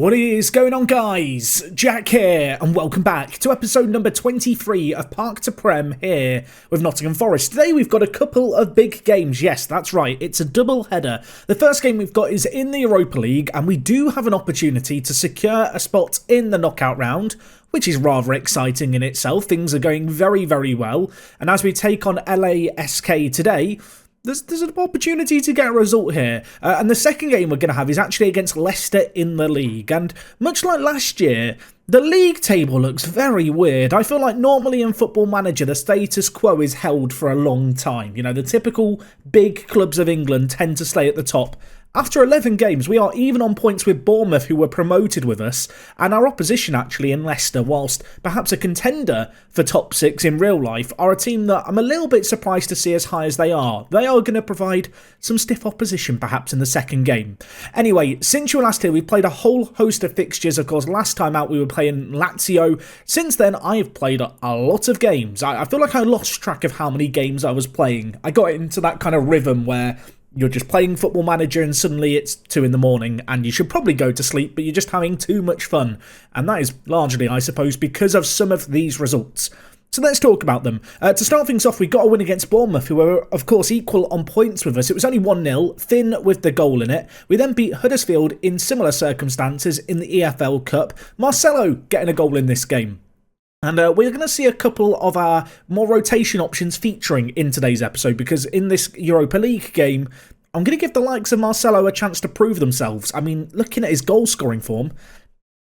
What is going on, guys? Jack here, and welcome back to episode number 23 of Park to Prem here with Nottingham Forest. Today we've got a couple of big games. Yes, that's right, it's a double header. The first game we've got is in the Europa League, and we do have an opportunity to secure a spot in the knockout round, which is rather exciting in itself. Things are going very, very well, and as we take on LASK today, there's an opportunity to get a result here. And the second game we're going to have is actually against Leicester in the league. And much like last year, the league table looks very weird. I feel like normally in Football Manager, the status quo is held for a long time. You know, the typical big clubs of England tend to stay at the top. After 11 games, we are even on points with Bournemouth, who were promoted with us, and our opposition actually in Leicester, whilst perhaps a contender for top 6 in real life, are a team that I'm a little bit surprised to see as high as they are. They are going to provide some stiff opposition perhaps in the second game. Anyway, since you were last here, we've played a whole host of fixtures. Of course, last time out we were playing Lazio. Since then, I've played a lot of games. I feel like I lost track of how many games I was playing. I got into that kind of rhythm where you're just playing Football Manager and suddenly it's 2 in the morning and you should probably go to sleep, but you're just having too much fun. And that is largely, I suppose, because of some of these results. So let's talk about them. To start things off, we got a win against Bournemouth, who were, of course, equal on points with us. It was only 1-0, Finn with the goal in it. We then beat Huddersfield in similar circumstances in the EFL Cup. Marcelo getting a goal in this game. And we're going to see a couple of our more rotation options featuring in today's episode, because in this Europa League game, I'm going to give the likes of Marcelo a chance to prove themselves. I mean, looking at his goal-scoring form,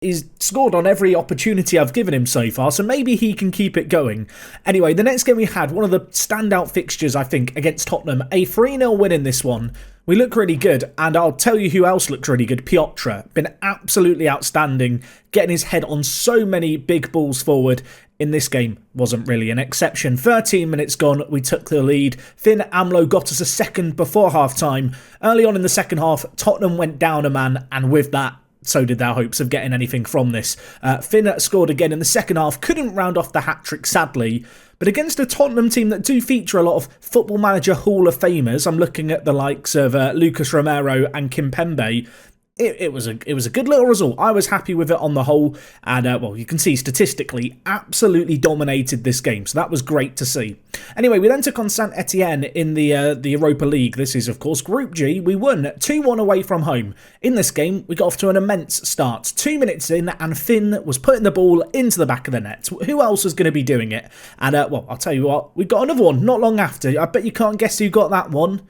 he's scored on every opportunity I've given him so far, so maybe he can keep it going. Anyway, the next game we had, one of the standout fixtures, I think, against Tottenham. A 3-0 win in this one. We look really good, and I'll tell you who else looked really good. Piotr, been absolutely outstanding, getting his head on so many big balls forward. In this game, wasn't really an exception. 13 minutes gone, we took the lead. Finn Amlo got us a second before half-time. Early on in the second half, Tottenham went down a man, and with that, so did our hopes of getting anything from this. Finn scored again in the second half, couldn't round off the hat-trick, sadly. But against a Tottenham team that do feature a lot of Football Manager Hall of Famers, I'm looking at the likes of Lucas Romero and Kimpembe. It was a good little result. I was happy with it on the whole, and well, you can see statistically absolutely dominated this game, so that was great to see. Anyway, we then took on Saint Etienne in the Europa League. This is, of course, Group G. We won 2-1 away from home. In this game, we got off to an immense start. 2 minutes in, and Finn was putting the ball into the back of the net. Who else was going to be doing it? And, well, I'll tell you what, we got another one not long after. I bet you can't guess who got that one.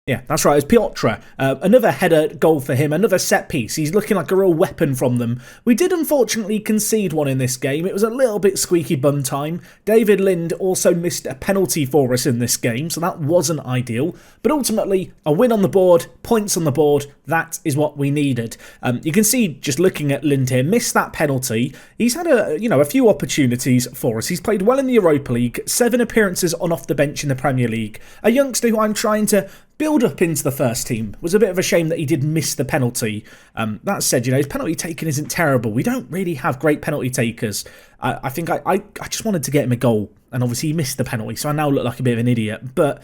Yeah, that's right, it's Piotr. Another header goal for him, another set piece. He's looking like a real weapon from them. We did unfortunately concede one in this game. It was a little bit squeaky bum time. David Lind also missed a penalty for us in this game, so that wasn't ideal. But ultimately, a win on the board, points on the board, that is what we needed. You can see, just looking at Lind here, missed that penalty. He's had a few opportunities for us. He's played well in the Europa League, 7 appearances on off the bench in the Premier League. A youngster who I'm trying to build up into the first team. Was a bit of a shame that he did miss the penalty. That said, his penalty taking isn't terrible. We don't really have great penalty takers. I think I just wanted to get him a goal, and obviously he missed the penalty, so I now look like a bit of an idiot. But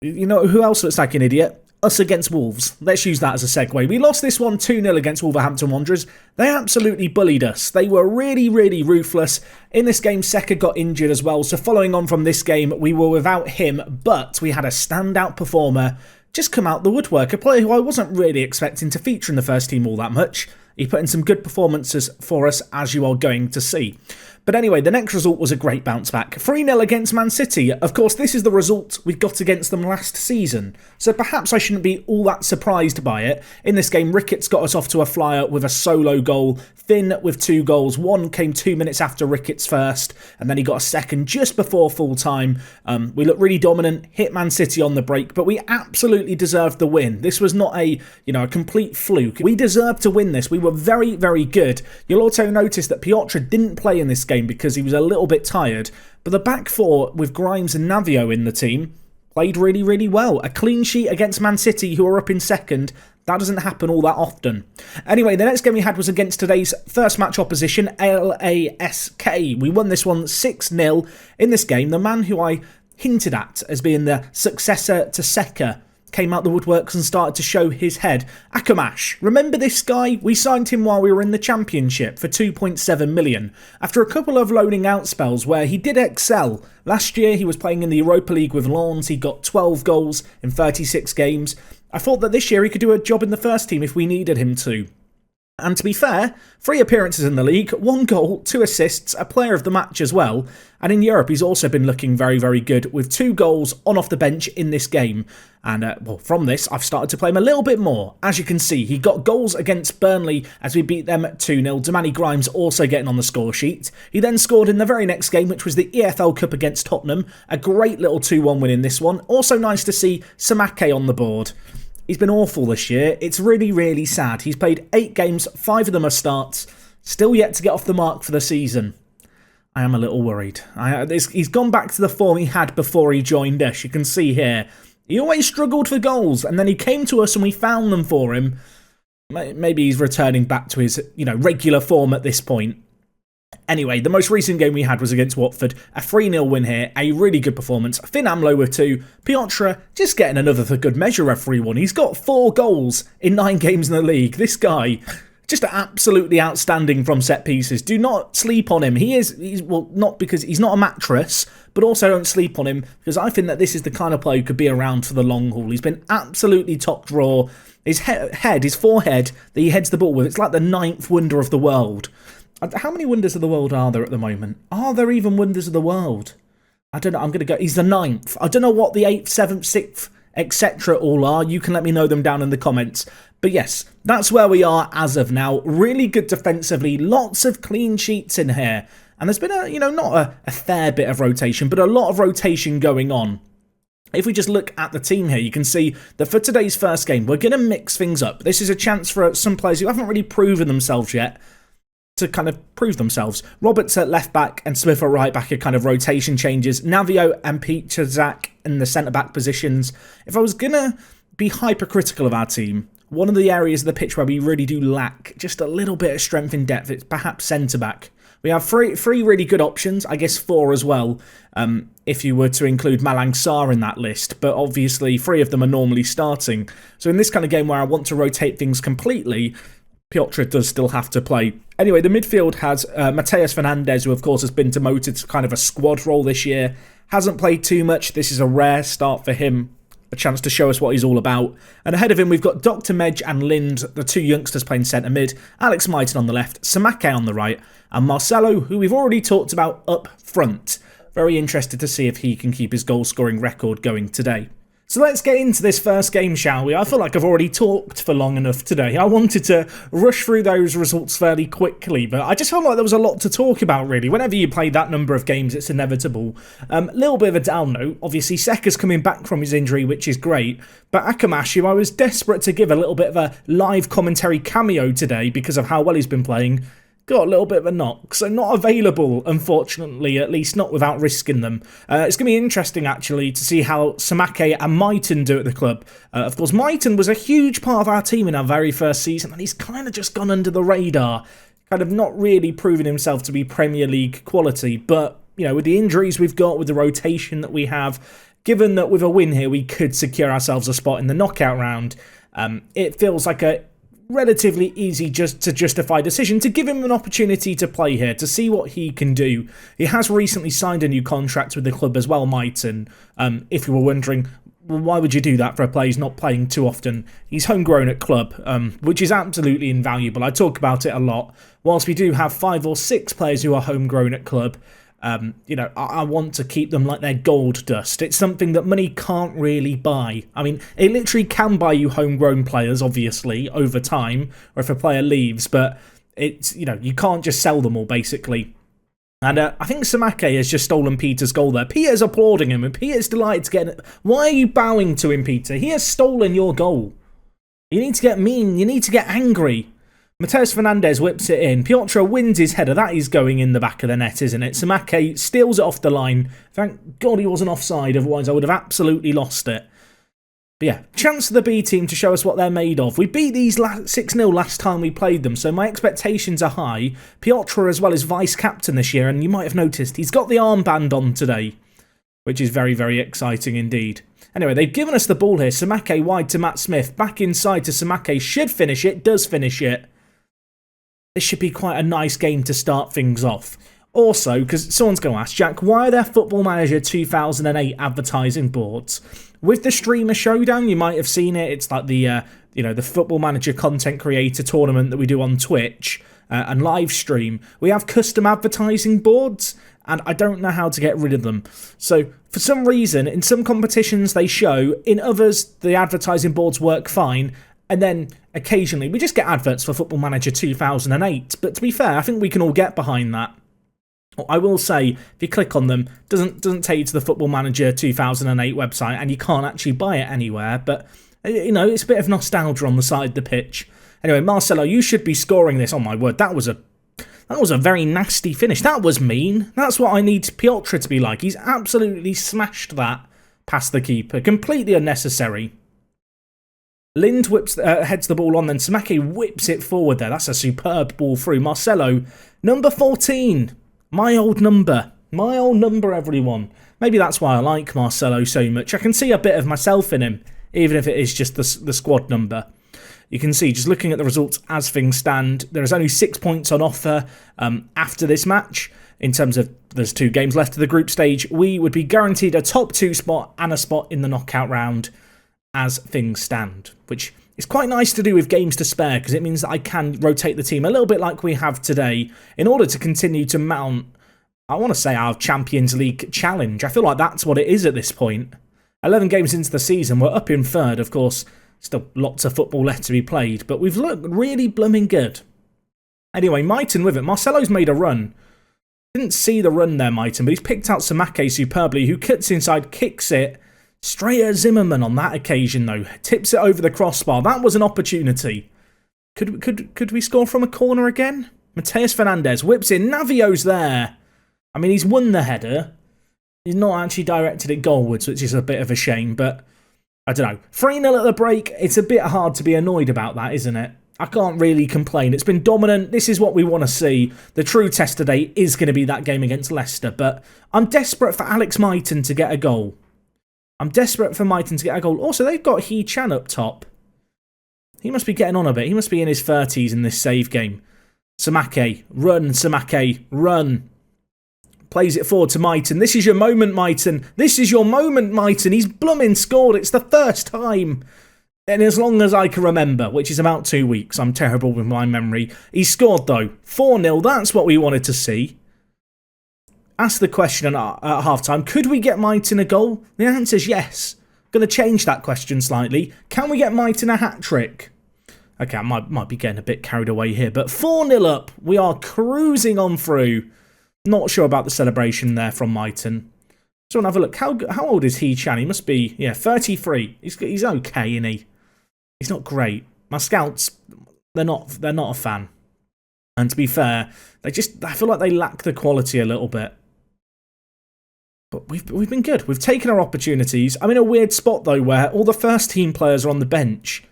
you know who else looks like an idiot? Us against Wolves. Let's use that as a segue. We lost this one 2-0 against Wolverhampton Wanderers. They absolutely bullied us. They were really, really ruthless. In this game, Seka got injured as well. So following on from this game, we were without him, but we had a standout performer just come out the woodwork. A player who I wasn't really expecting to feature in the first team all that much. He put in some good performances for us, as you are going to see. But anyway, the next result was a great bounce back. 3-0 against Man City. Of course, this is the result we got against them last season, so perhaps I shouldn't be all that surprised by it. In this game, Ricketts got us off to a flyer with a solo goal. Finn with 2 goals. One came 2 minutes after Ricketts' first, and then he got a second just before full time. We looked really dominant, hit Man City on the break, but we absolutely deserved the win. This was not a complete fluke. We deserved to win this. We were very, very good. You'll also notice that Piotr didn't play in this game because he was a little bit tired, but the back four with Grimes and Navio in the team played really, really well. A clean sheet against Man City, who are up in second. That doesn't happen all that often. Anyway, the next game we had was against today's first match opposition, LASK. We won this one 6-0. In this game, the man who I hinted at as being the successor to Seka came out the woodworks and started to show his head. Akamash, remember this guy? We signed him while we were in the Championship for 2.7 million. After a couple of loaning out spells where he did excel. Last year he was playing in the Europa League with Lens. He got 12 goals in 36 games. I thought that this year he could do a job in the first team if we needed him to. And to be fair, 3 appearances in the league, 1 goal, 2 assists, a player of the match as well. And in Europe, he's also been looking very, very good with 2 goals on off the bench in this game. And well, from this, I've started to play him a little bit more. As you can see, he got goals against Burnley as we beat them 2-0. Damani Grimes also getting on the score sheet. He then scored in the very next game, which was the EFL Cup against Tottenham. A great little 2-1 win in this one. Also nice to see Samake on the board. He's been awful this year. It's really, really sad. He's played 8 games, 5 of them are starts, still yet to get off the mark for the season. I am a little worried. He's gone back to the form he had before he joined us. You can see here, he always struggled for goals, and then he came to us and we found them for him. Maybe he's returning back to his, regular form at this point. Anyway, the most recent game we had was against Watford. A 3-0 win here, a really good performance. Finn Amlo with 2. Piotr just getting another for good measure referee 1. He's got 4 goals in 9 games in the league. This guy, just absolutely outstanding from set pieces. Do not sleep on him. He's not because he's not a mattress, but also don't sleep on him because I think that this is the kind of player who could be around for the long haul. He's been absolutely top draw. His his forehead that he heads the ball with, it's like the 9th wonder of the world. How many wonders of the world are there at the moment? Are there even wonders of the world? I don't know. I'm going to go... He's the 9th. I don't know what the 8th, 7th, 6th, etc. all are. You can let me know them down in the comments. But yes, that's where we are as of now. Really good defensively. Lots of clean sheets in here. And there's been not a fair bit of rotation, but a lot of rotation going on. If we just look at the team here, you can see that for today's first game, we're going to mix things up. This is a chance for some players who haven't really proven themselves yet to kind of prove themselves. Roberts at left back and Smith at right back are kind of rotation changes. Navio and Pichazak in the centre back positions. If I was going to be hypercritical of our team, one of the areas of the pitch where we really do lack just a little bit of strength in depth, it's perhaps centre back. We have three really good options, I guess 4 as well, if you were to include Malang Sarr in that list, but obviously 3 of them are normally starting. So in this kind of game where I want to rotate things completely, Piotr does still have to play. Anyway, the midfield has Mateus Fernandes, who of course has been demoted to kind of a squad role this year. Hasn't played too much. This is a rare start for him. A chance to show us what he's all about. And ahead of him, we've got Dr. Medj and Lind, the 2 youngsters playing centre mid. Alex Mighton on the left, Samake on the right, and Marcelo, who we've already talked about up front. Very interested to see if he can keep his goal scoring record going today. So let's get into this first game, shall we? I feel like I've already talked for long enough today. I wanted to rush through those results fairly quickly, but I just felt like there was a lot to talk about, really. Whenever you play that number of games, it's inevitable. Little bit of a down note. Obviously, Seka's coming back from his injury, which is great. But Akamash, who I was desperate to give a little bit of a live commentary cameo today because of how well he's been playing, got a little bit of a knock, so not available, unfortunately, at least not without risking them. It's going to be interesting, actually, to see how Samake and Mighton do at the club. Of course, Mighton was a huge part of our team in our very first season, and he's kind of just gone under the radar, kind of not really proving himself to be Premier League quality, but, with the injuries we've got, with the rotation that we have, given that with a win here we could secure ourselves a spot in the knockout round, it feels like a relatively easy just to justify decision to give him an opportunity to play here, to see what he can do. He has recently signed a new contract with the club as well, Mighton. If you were wondering, well, why would you do that for a player who's not playing too often? He's homegrown at club, which is absolutely invaluable. I talk about it a lot. Whilst we do have 5 or 6 players who are homegrown at club, I want to keep them like they're gold dust. It's something that money can't really buy. I mean, it literally can buy you homegrown players, obviously, over time, or if a player leaves, but it's, you can't just sell them all, basically. And I think Samake has just stolen Peter's goal there. Peter's applauding him, and Peter's delighted to get it. Why are you bowing to him, Peter? He has stolen your goal. You need to get mean. You need to get angry. Mateus Fernandes whips it in. Piotr wins his header. That is going in the back of the net, isn't it? Samake steals it off the line. Thank God he wasn't offside, otherwise I would have absolutely lost it. But yeah, chance for the B team to show us what they're made of. We beat these 6-0 last time we played them, so my expectations are high. Piotr as well is vice-captain this year, and you might have noticed he's got the armband on today. which is very, very exciting indeed. Anyway, they've given us the ball here. Samake wide to Matt Smith. Back inside to Samake. Should finish it. Does finish it. This should be quite a nice game to start things off. Also, because someone's going to ask, Jack, why are there Football Manager 2008 advertising boards? With the Streamer Showdown, you might have seen it. It's like the the Football Manager content creator tournament that we do on Twitch and live stream. We have custom advertising boards, and I don't know how to get rid of them. So, for some reason, in some competitions they show, in others the advertising boards work fine, and then occasionally we just get adverts for Football Manager 2008. But to be fair, I think we can all get behind that. I will say, if you click on them, doesn't take you to the Football Manager 2008 website, and you can't actually buy it anywhere, but, it's a bit of nostalgia on the side of the pitch. Anyway, Marcelo, you should be scoring this. Oh my word, that was a very nasty finish. That was mean. That's what I need Piotr to be like. He's absolutely smashed that past the keeper. Completely unnecessary. Lind heads the ball on, then Samake whips it forward there. That's a superb ball through. Marcelo, number 14. My old number, everyone. Maybe that's why I like Marcelo so much. I can see a bit of myself in him, even if it is just the squad number. You can see, just looking at the results as things stand, there is only 6 points on offer after this match. In terms of, there's 2 games left of the group stage. We would be guaranteed a top 2 spot and a spot in the knockout round as things stand, which is quite nice to do with games to spare, because it means that I can rotate the team a little bit like we have today in order to continue to mount, I want to say, our Champions League challenge. I feel like that's what it is at this point. 11 games into the season, we're up in third, of course. Still lots of football left to be played, but we've looked really blooming good. Anyway, Mighton with it. Marcelo's made a run. Didn't see the run there, Mighton, but he's picked out Samake superbly, who cuts inside, kicks it. Straight at Zimmerman on that occasion, though. Tips it over the crossbar. That was an opportunity. Could we score from a corner again? Mateus Fernandez whips in. Navio's there. I mean, he's won the header. He's not actually directed it goalwards, which is a bit of a shame, but I don't know. 3-0 at the break. It's a bit hard to be annoyed about that, isn't it? I can't really complain. It's been dominant. This is what we want to see. The true test today is going to be that game against Leicester, but I'm desperate for Alex Mighton to get a goal. Also, they've got He-Chan up top. He must be getting on a bit. He must be in his 30s in this save game. Samake, run. Plays it forward to Mighton. This is your moment, Mighton. He's blooming scored. It's the first time. And as long as I can remember, which is about 2 weeks. I'm terrible with my memory. He scored, though. 4-0. That's what we wanted to see. Ask the question at half-time, could we get Mighton a goal? The answer is yes. Going to change that question slightly. Can we get Mighton a hat-trick? Okay, I might be getting a bit carried away here, but 4-0 up. We are cruising on through. Not sure about the celebration there from Mighton. So have a look. How old is He-Chan? He must be, 33. He's okay, isn't he? He's not great. My scouts, they're not a fan. And to be fair, I feel like they lack the quality a little bit. But we've been good. We've taken our opportunities. I'm in a weird spot, though, where all the first team players are on the bench.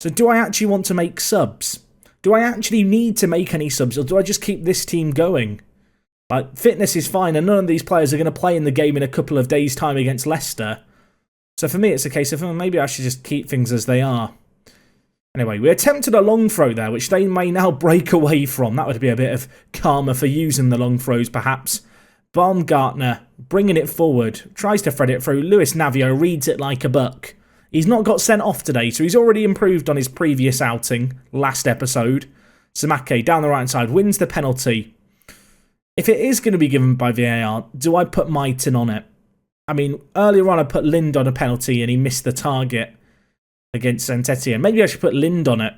So do I actually want to make subs? Do I actually need to make any subs, or do I just keep this team going? Like, fitness is fine, and none of these players are going to play in the game in a couple of days' time against Leicester. So for me, it's a case of, maybe I should just keep things as they are. Anyway, we attempted a long throw there, which they may now break away from. That would be a bit of karma for using the long throws, perhaps. Baumgartner bringing it forward, tries to thread it through. Lewis Navio reads it like a buck. He's not got sent off today, so he's already improved on his previous outing, last episode. Samake, down the right side, wins the penalty. If it is going to be given by VAR, do I put Mighton on it? I mean, earlier on I put Lind on a penalty and he missed the target against Saint-Etienne. Maybe I should put Lind on it.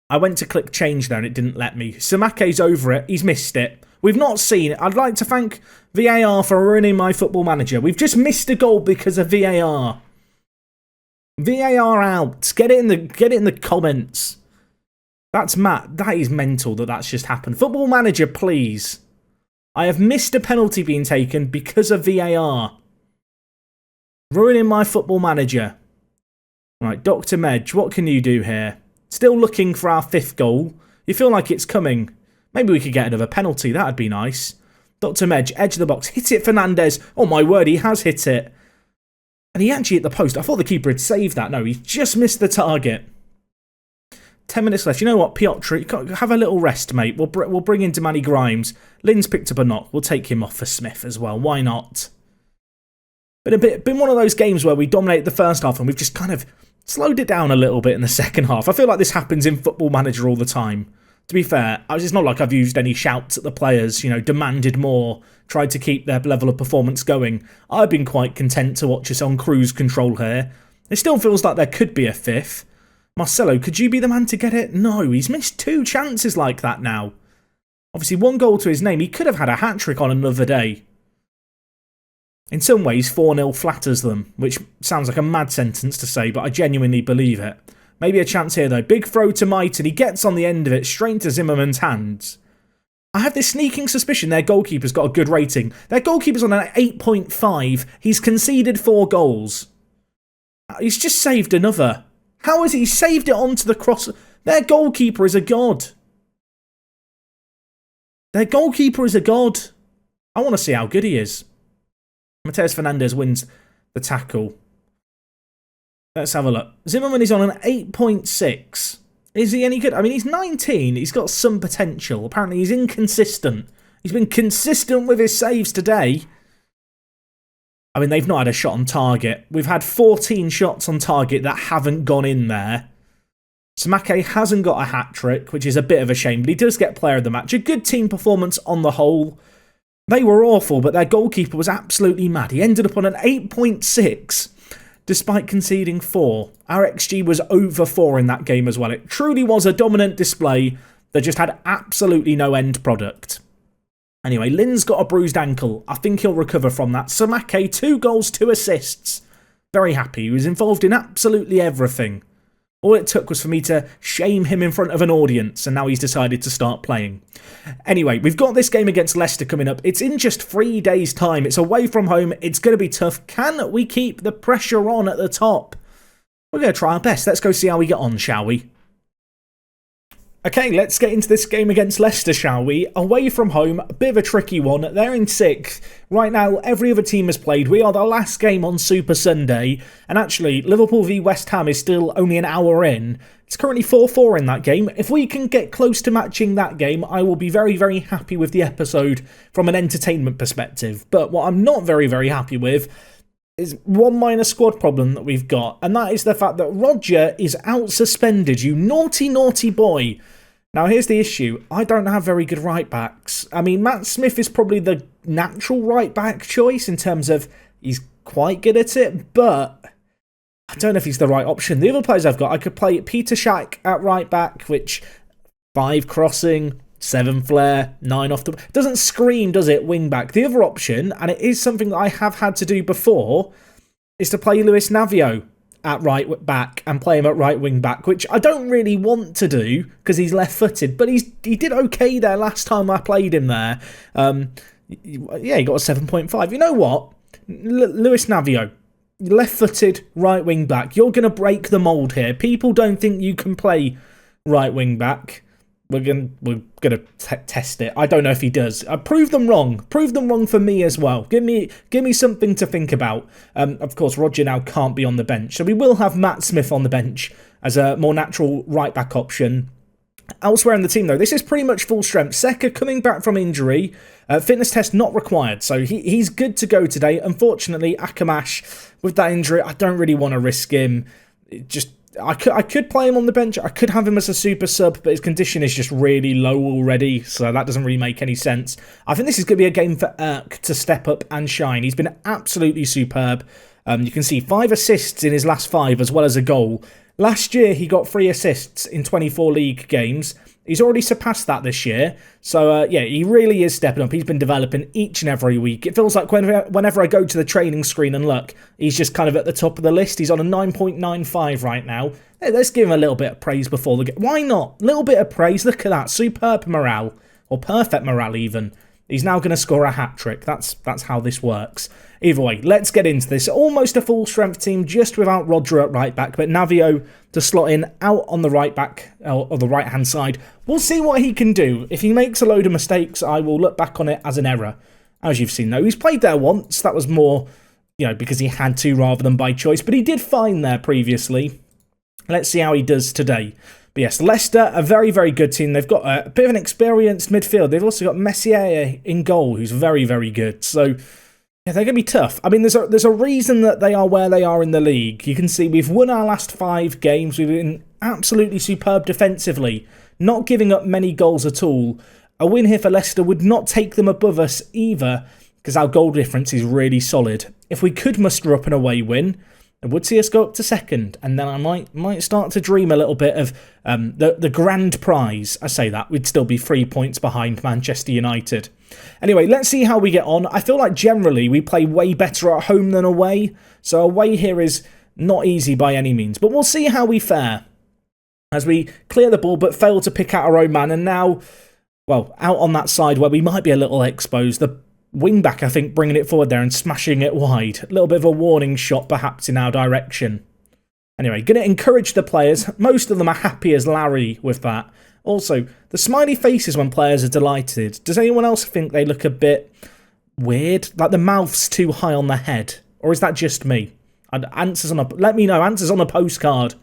I went to click change there and it didn't let me. Samake's over it. He's missed it. We've not seen it. I'd like to thank VAR for ruining my Football Manager. We've just missed a goal because of VAR. VAR out. Get it in the comments. That's Matt. That is mental that that's just happened. Football Manager, please. I have missed a penalty being taken because of VAR. Ruining my Football Manager. Right, Dr. Medj, what can you do here? Still looking for our 5th goal. You feel like it's coming. Maybe we could get another penalty. That'd be nice. Dr. Medj, edge of the box. Hit it, Fernandez. Oh, my word, he has hit it. And he actually hit the post. I thought the keeper had saved that. No, he just missed the target. 10 minutes left. You know what, Piotr, have a little rest, mate. We'll bring in Damani Grimes. Lynn's picked up a knock. We'll take him off for Smith as well. Why not? Been one of those games where we dominated the first half and we've just kind of slowed it down a little bit in the second half. I feel like this happens in Football Manager all the time. To be fair, it's not like I've used any shouts at the players, you know, demanded more, tried to keep their level of performance going. I've been quite content to watch us on cruise control here. It still feels like there could be a fifth. Marcelo, could you be the man to get it? No, he's missed 2 chances like that now. Obviously, 1 goal to his name. He could have had a hat-trick on another day. In some ways, 4-0 flatters them, which sounds like a mad sentence to say, but I genuinely believe it. Maybe a chance here, though. Big throw to Might, and he gets on the end of it, straight into Zimmerman's hands. I have this sneaking suspicion their goalkeeper's got a good rating. Their goalkeeper's on an 8.5. He's conceded 4 goals. He's just saved another. How has he saved it onto the cross? Their goalkeeper is a god. Their goalkeeper is a god. I want to see how good he is. Mateus Fernandez wins the tackle. Let's have a look. Zimmerman is on an 8.6. Is he any good? I mean, he's 19. He's got some potential. Apparently, he's inconsistent. He's been consistent with his saves today. I mean, they've not had a shot on target. We've had 14 shots on target that haven't gone in there. Samake hasn't got a hat-trick, which is a bit of a shame, but he does get player of the match. A good team performance on the whole. They were awful, but their goalkeeper was absolutely mad. He ended up on an 8.6. Despite conceding 4. Our XG was over 4 in that game as well. It truly was a dominant display that just had absolutely no end product. Anyway, Lynn's got a bruised ankle. I think he'll recover from that. Samake, 2 goals, 2 assists. Very happy. He was involved in absolutely everything. All it took was for me to shame him in front of an audience, and now he's decided to start playing. Anyway, we've got this game against Leicester coming up. It's in just 3 days' time. It's away from home. It's going to be tough. Can we keep the pressure on at the top? We're going to try our best. Let's go see how we get on, shall we? Okay, let's get into this game against Leicester, shall we? Away from home, a bit of a tricky one. They're in 6th. Right now, every other team has played. We are the last game on Super Sunday. And actually, Liverpool v West Ham is still only an hour in. It's currently 4-4 in that game. If we can get close to matching that game, I will be very, very happy with the episode from an entertainment perspective. But what I'm not very, very happy with is one minor squad problem that we've got, and that is the fact that Roger is out suspended, you naughty, naughty boy. Now, here's the issue. I don't have very good right-backs. I mean, Matt Smith is probably the natural right-back choice in terms of he's quite good at it, but I don't know if he's the right option. The other players I've got, I could play Peter Schack at right-back, which 5 crossing, 7 flare, 9 off the... Doesn't scream, does it, wing-back? The other option, and it is something that I have had to do before, is to play Luis Navio at right back and play him at right wing back, which I don't really want to do because he's left-footed, but he did okay there last time I played him there. Yeah, he got a 7.5. You know what? Luis Navio, left-footed right wing back. You're going to break the mould here. People don't think you can play right wing back. We're gonna test it. I don't know if he does. Prove them wrong. Prove them wrong for me as well. Give me something to think about. Of course, Roger now can't be on the bench, so we will have Matt Smith on the bench as a more natural right back option. Elsewhere in the team, though, this is pretty much full strength. Seka coming back from injury. Fitness test not required, so he's good to go today. Unfortunately, Akamash, with that injury, I don't really want to risk him. I could play him on the bench. I could have him as a super sub, but his condition is just really low already, so that doesn't really make any sense. I think this is going to be a game for Erk to step up and shine. He's been absolutely superb. You can see 5 assists in his last 5, as well as a goal. Last year, he got 3 assists in 24 league games. He's already surpassed that this year. So, yeah, he really is stepping up. He's been developing each and every week. It feels like whenever I go to the training screen and look, he's just kind of at the top of the list. He's on a 9.95 right now. Hey, let's give him a little bit of praise before the game. Why not? A little bit of praise. Look at that. Superb morale. Or perfect morale, even. He's now going to score a hat-trick. That's how this works. Either way, let's get into this. Almost a full-strength team, just without Roger at right-back, but Navio to slot in out on the right-back, or the right-hand side. We'll see what he can do. If he makes a load of mistakes, I will look back on it as an error. As you've seen, though, he's played there once. That was more, because he had to rather than by choice, but he did fine there previously. Let's see how he does today. But yes, Leicester, a very, very good team. They've got a bit of an experienced midfield. They've also got Messier in goal, who's very, very good. So, yeah, they're going to be tough. I mean, there's a reason that they are where they are in the league. You can see we've won our last 5 games. We've been absolutely superb defensively, not giving up many goals at all. A win here for Leicester would not take them above us either, because our goal difference is really solid. If we could muster up an away win, it would see us go up to second, and then I might start to dream a little bit of the grand prize. I say that, we'd still be 3 points behind Manchester United. Anyway, let's see how we get on. I feel like generally we play way better at home than away, so away here is not easy by any means, but we'll see how we fare as we clear the ball but fail to pick out our own man, and now, well, out on that side where we might be a little exposed, the wing-back, I think, bringing it forward there and smashing it wide. A little bit of a warning shot, perhaps, in our direction. Anyway, going to encourage the players. Most of them are happy as Larry with that. Also, the smiley faces when players are delighted. Does anyone else think they look a bit weird? Like the mouth's too high on the head? Or is that just me? Let me know. Answers on a postcard.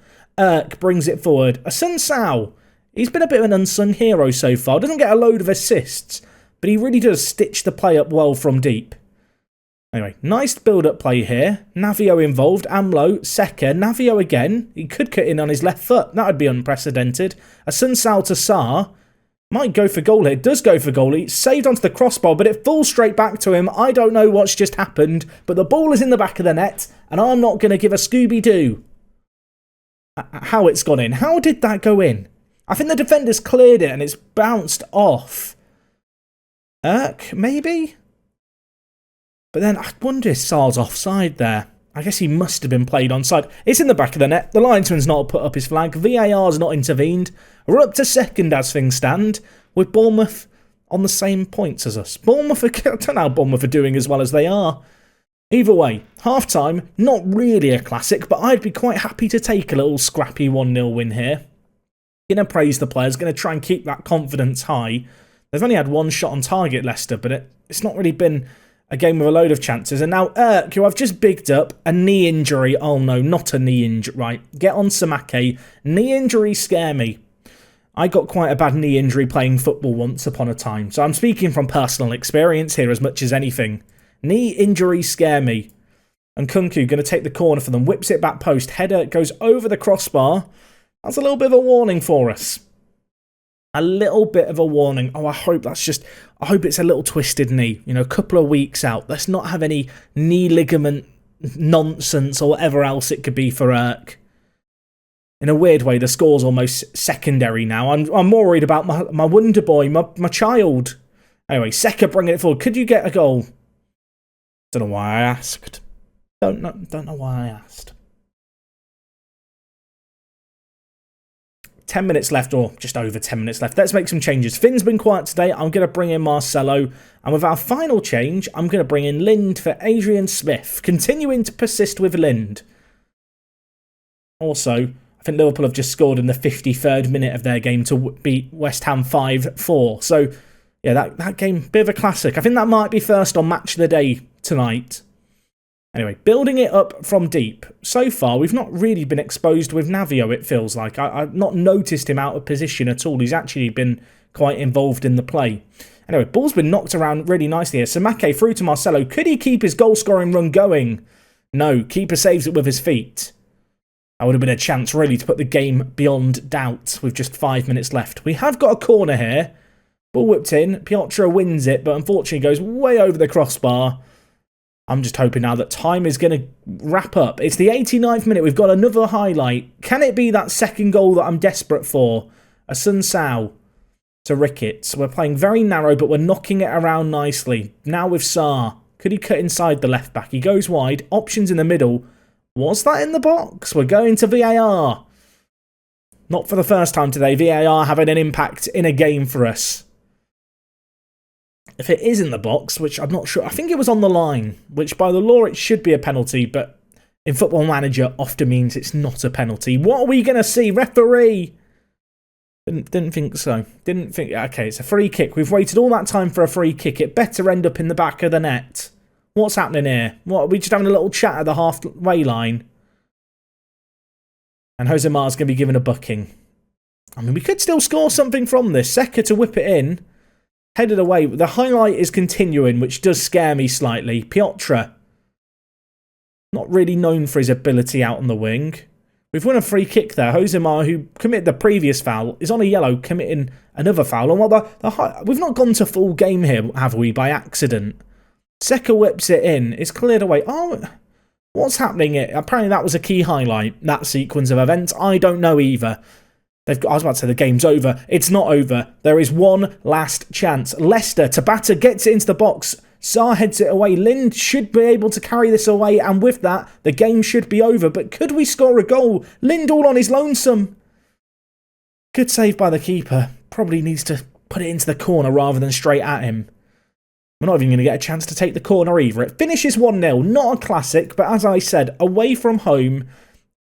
Brings it forward. A Sun Sao. He's been a bit of an unsung hero so far. Doesn't get a load of assists, but he really does stitch the play up well from deep. Anyway, nice build-up play here. Navio involved. Amlo, Seka, Navio again. He could cut in on his left foot. That would be unprecedented. A Sun Sao to Saar. Might go for goal here. Does go for goal. It's saved onto the crossbar, but it falls straight back to him. I don't know what's just happened, but the ball is in the back of the net, and I'm not going to give a Scooby-Doo how it's gone in. How did that go in? I think the defender's cleared it, and it's bounced off. Maybe? But then I wonder if Saar's offside there. I guess he must have been played onside. It's in the back of the net. The linesman's not put up his flag. VAR's not intervened. We're up to second as things stand, with Bournemouth on the same points as us. I don't know how Bournemouth are doing as well as they are. Either way, half-time, not really a classic, but I'd be quite happy to take a little scrappy 1-0 win here. Going to praise the players, going to try and keep that confidence high. They've only had one shot on target, Leicester, but it's not really been a game with a load of chances. And now who I've just bigged up, a knee injury. Oh no, not a knee injury. Right, get on Samake. Knee injuries scare me. I got quite a bad knee injury playing football once upon a time, so I'm speaking from personal experience here as much as anything. Knee injuries scare me. And Kunku going to take the corner for them, whips it back post. Header goes over the crossbar. That's a little bit of a warning for us. A little bit of a warning. Oh, I hope it's a little twisted knee. A couple of weeks out. Let's not have any knee ligament nonsense or whatever else it could be for Irk. In a weird way, the score's almost secondary now. I'm more worried about my wonder boy, my child. Anyway, Seka bringing it forward. Could you get a goal? Don't know why I asked. Don't know why I asked. 10 minutes left, or just over 10 minutes left. Let's make some changes. Finn's been quiet today. I'm going to bring in Marcelo. And with our final change, I'm going to bring in Lind for Adrian Smith. Continuing to persist with Lind. Also, I think Liverpool have just scored in the 53rd minute of their game to beat West Ham 5-4. So, yeah, that game, bit of a classic. I think that might be first on Match of the Day tonight. Anyway, building it up from deep. So far, we've not really been exposed with Navio, it feels like. I've not noticed him out of position at all. He's actually been quite involved in the play. Anyway, ball's been knocked around really nicely here. Samake through to Marcelo. Could he keep his goal-scoring run going? No, keeper saves it with his feet. That would have been a chance, really, to put the game beyond doubt with just 5 minutes left. We have got a corner here. Ball whipped in. Piotr wins it, but unfortunately goes way over the crossbar. I'm just hoping now that time is going to wrap up. It's the 89th minute. We've got another highlight. Can it be that second goal that I'm desperate for? A Sun Sao to Ricketts. We're playing very narrow, but we're knocking it around nicely. Now with Saar. Could he cut inside the left back? He goes wide. Options in the middle. Was that in the box? We're going to VAR. Not for the first time today. VAR having an impact in a game for us. If it is in the box, which I'm not sure, I think it was on the line, which by the law it should be a penalty, but in Football Manager often means it's not a penalty. What are we going to see? Referee! Didn't think so. Didn't think... Okay, it's a free kick. We've waited all that time for a free kick. It better end up in the back of the net. What's happening here? What, are we just having a little chat at the halfway line? And Jose Ma's going to be given a bucking. I mean, we could still score something from this. Seka to whip it in. Headed away. The highlight is continuing, which does scare me slightly. Piotr. Not really known for his ability out on the wing. We've won a free kick there. Jose Ma, who committed the previous foul, is on a yellow, committing another foul. And while we've not gone to full game here, have we, by accident? Seka whips it in. It's cleared away. Oh, what's happening here? Apparently that was a key highlight, that sequence of events. I don't know either. I was about to say the game's over. It's not over. There is one last chance. Leicester, Tabata gets it into the box. Sarr heads it away. Lind should be able to carry this away, and with that, the game should be over. But could we score a goal? Lind all on his lonesome. Good save by the keeper. Probably needs to put it into the corner rather than straight at him. We're not even going to get a chance to take the corner either. It finishes 1-0. Not a classic, but as I said, away from home,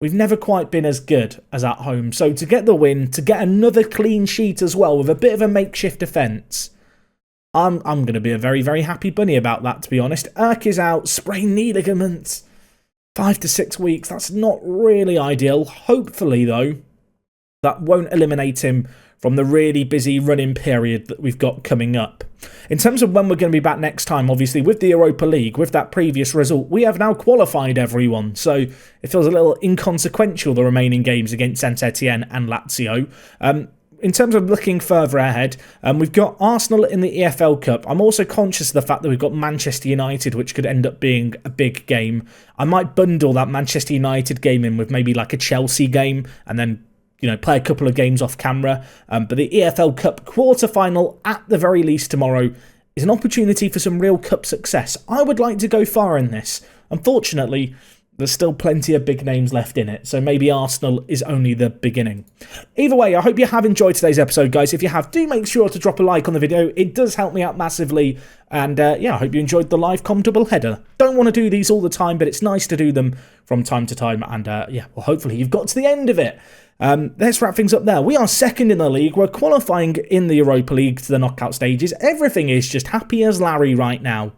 we've never quite been as good as at home. So to get the win, to get another clean sheet as well with a bit of a makeshift defence, I'm going to be a very, very happy bunny about that, to be honest. Erk is out, sprained knee ligaments, 5 to 6 weeks. That's not really ideal. Hopefully, though, that won't eliminate him from the really busy running period that we've got coming up. In terms of when we're going to be back next time, obviously, with the Europa League, with that previous result, we have now qualified everyone. So it feels a little inconsequential, the remaining games against Saint Etienne and Lazio. In terms of looking further ahead, we've got Arsenal in the EFL Cup. I'm also conscious of the fact that we've got Manchester United, which could end up being a big game. I might bundle that Manchester United game in with maybe like a Chelsea game and then, you know, play a couple of games off camera. But the EFL Cup quarter-final, at the very least tomorrow, is an opportunity for some real cup success. I would like to go far in this. Unfortunately, there's still plenty of big names left in it, so maybe Arsenal is only the beginning. Either way, I hope you have enjoyed today's episode, guys. If you have, do make sure to drop a like on the video. It does help me out massively. And yeah, I hope you enjoyed the live com double header. Don't want to do these all the time, but it's nice to do them from time to time. And yeah, well, hopefully you've got to the end of it. Let's wrap things up there. We are second in the league. We're qualifying in the Europa League to the knockout stages. Everything is just happy as Larry right now.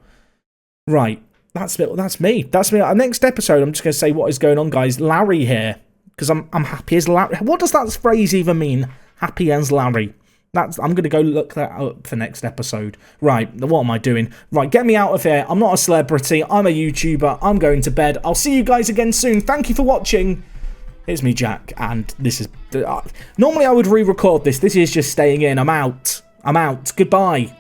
Right. That's me. Our next episode, I'm just going to say what is going on, guys. Larry here. Because I'm happy as Larry. What does that phrase even mean? Happy as Larry. I'm going to go look that up for next episode. Right, what am I doing? Right, get me out of here. I'm not a celebrity. I'm a YouTuber. I'm going to bed. I'll see you guys again soon. Thank you for watching. Here's me, Jack. And this is... normally I would re-record this. This is just staying in. I'm out. Goodbye.